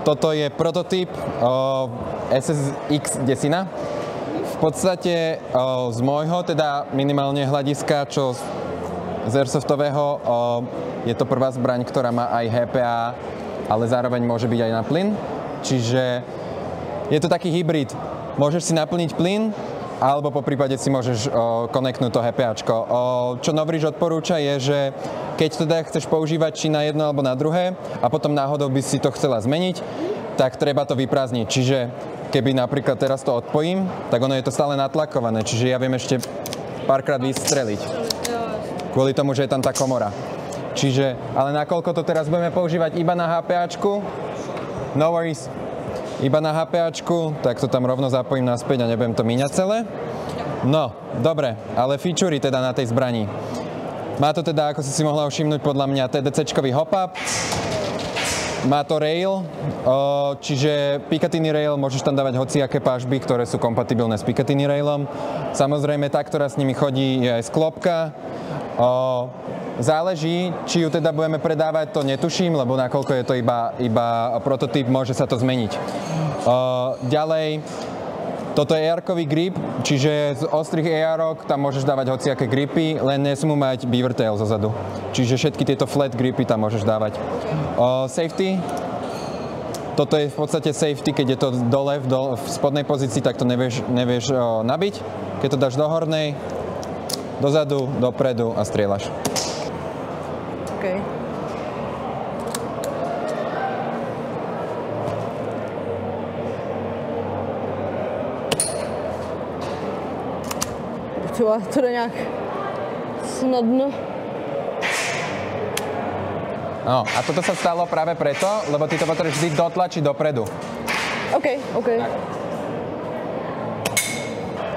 Toto je prototyp SSX desina. V podstate z môjho, teda minimálne hľadiska, čo z airsoftového, je to prvá zbraň, ktorá má aj HPA, ale zároveň môže byť aj na plyn. Čiže je to taký hybrid. Môžeš si naplniť plyn, alebo po prípade si môžeš konektnúť to HPAčko. Čo Novridge odporúča je, že keď teda chceš používať či na jedno alebo na druhé a potom náhodou by si to chcela zmeniť, tak treba to vyprázdniť. Čiže keby napríklad teraz to odpojím, tak ono je to stále natlakované, čiže ja viem ešte párkrát vystreliť. Kvôli tomu, že je tam tá komora. Čiže, ale nakoľko to teraz budeme používať iba na HPAčku, no worries, iba na HPAčku, tak to tam rovno zapojím naspäť a nebudem to míňať celé. No, dobre, ale featurey teda na tej zbrani. Má to teda, ako si mohla všimnúť, podľa mňa TDC-čkový hop-up. Má to rail, čiže Picatinny rail, môžeš tam dávať hociaké pážby, ktoré sú kompatibilné s Picatinny railom. Samozrejme, tá, ktorá s nimi chodí, je aj sklopka. Záleží, či ju teda budeme predávať, to netuším, lebo nakoľko je to iba prototyp, môže sa to zmeniť. Ďalej, toto je AR-kový grip, čiže z ostrých AR-ok tam môžeš dávať hociaké gripy, len nesmú mať beaver tail zozadu. Čiže všetky tieto flat gripy tam môžeš dávať. Safety. Toto je v podstate safety, keď je to dole v spodnej pozícii, tak to nevieš nabiť. Keď to dáš do hornej, dozadu, dopredu a strieľaš. OK. Počúva, to jde nějak snadno. No, a toto sa stalo práve preto, lebo ty to potrebuješ vždy dotlačiť dopredu. OK. Tak.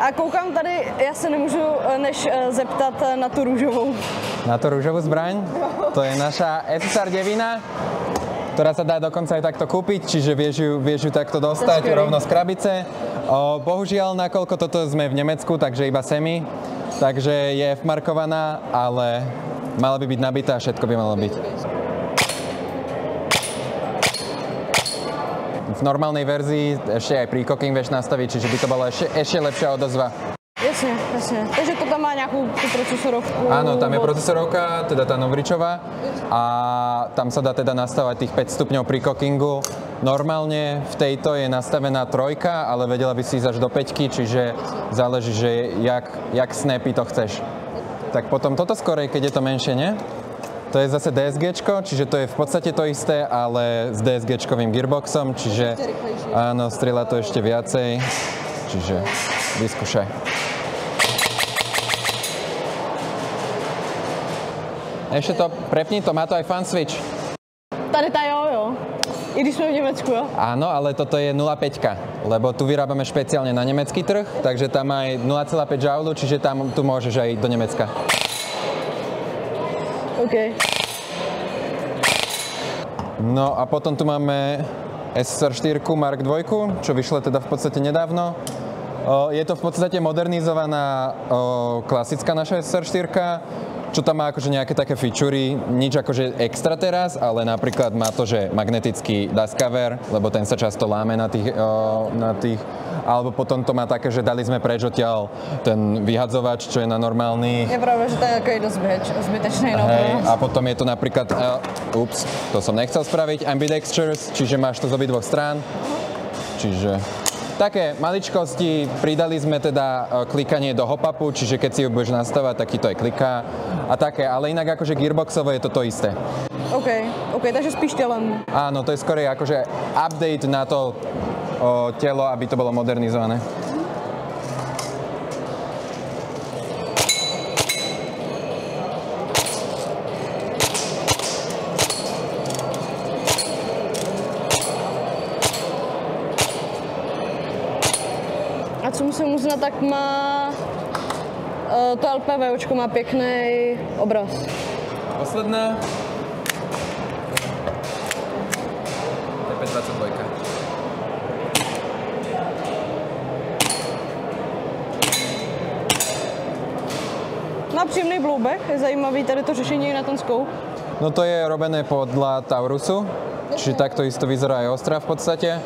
A koukám tady, já se nemůžu než zeptat na tu růžovou. Na tú rúžovú zbraň? To je naša SSR 9, ktorá sa dá dokonca aj takto kúpiť, čiže vieš ju takto dostať rovno z krabice. Bohužiaľ, nakoľko toto sme v Nemecku, takže iba semi, takže je vmarkovaná, ale mala by byť nabitá a všetko by malo byť. V normálnej verzii ešte aj precocking vieš nastaviť, čiže by to bola ešte lepšia odozva. Jasně. Takže to tam má nějakou tu procesorovku? Áno, tam je procesorovka, teda tá Novridgeová, a tam sa dá teda nastavať tých 5 stupňov precockingu. Normálne v tejto je nastavená 3, ale vedela by si ísť až do 5, čiže záleží, že jak snappy to chceš. Tak potom toto skorej, keď je to menšie, nie? To je zase DSGčko, čiže to je v podstate to isté, ale s DSGčkovým gearboxom, čiže áno, strieľa to ešte viacej, čiže vyskúšaj. Ešte to, prepni to, má to aj fan switch. Tady tá jo. I když sme v Nemecku, jo? Áno, ale toto je 0,5, lebo tu vyrábame špeciálne na nemecký trh, takže tam aj 0,5 joule, čiže tam tu môžeš aj do Nemecka. OK. No a potom tu máme SSR 4 Mark II, čo vyšlo teda v podstate nedávno. Je to v podstate modernizovaná klasická naša SSR 4, čo tam má akože nejaké také featurey, nič akože extra teraz, ale napríklad má to, že magnetický dust cover, lebo ten sa často láme na tých, alebo potom to má také, že dali sme preč odtiaľ ten vyhadzovač, čo je na normálnych. Je pravda, že to je takový dosť zbytečný. Hej, a potom je to napríklad, to som nechcel spraviť, ambidextrous, čiže máš to z obidvoch strán, čiže také maličkosti, pridali sme teda klikanie do hop-upu, čiže keď si ju budeš nastavať, tak ti to aj kliká a také, ale inak akože gearboxovo je to isté. OK, takže spíš telem. Áno, to je skorej akože update na to telo, aby to bolo modernizované. A co musím uznat, tak má to LPVOčko má pěkný obraz. Posledná. TP22. No příjemný bloubek, je zajímavý tady to řešení na ten scope. No to je robené podľa Taurusu, čiže takto isto vyzerá aj Ostra v podstate.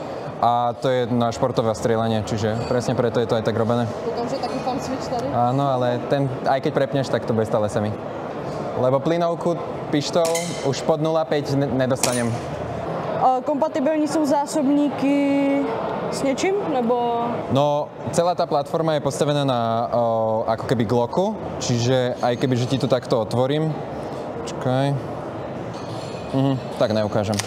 A to je na športové strieľanie, čiže presne preto je to aj tak robené. Koukám, že je taký fan switch tady. Áno, ale ten, aj keď prepneš, tak to bude stále semi. Lebo plynovku, pištol, už pod 0,5 nedostanem. Kompatibilní jsou zásobníky s něčím, nebo? No, celá tá platforma je postavená na ako keby Glocku, čiže aj keby, že ti to takto otvorím. Čakaj. Tak neukážem.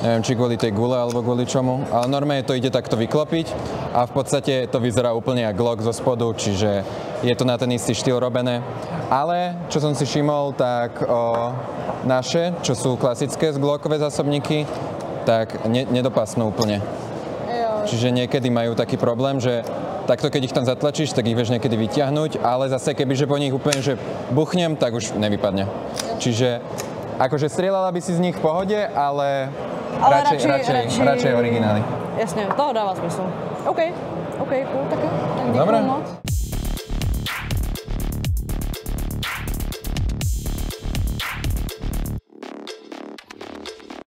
Neviem, či kvôli tej gule alebo kvôli čomu, ale normálne to ide takto vyklopiť a v podstate to vyzerá úplne ako Glock zo spodu, čiže je to na ten istý štýl robené. Ale, čo som si všimol, tak naše, čo sú klasické Glockové zásobníky, tak nedopasnú úplne. Čiže niekedy majú taký problém, že takto keď ich tam zatlačíš, tak ich vieš niekedy vyťahnuť, ale zase kebyže po nich úplne že buchnem, tak už nevypadne. Čiže akože strieľala by si z nich v pohode, ale radšej originály. Jasně, to dává smysl. OK, cool, tak jo. Tak děkuju Dobre. moc.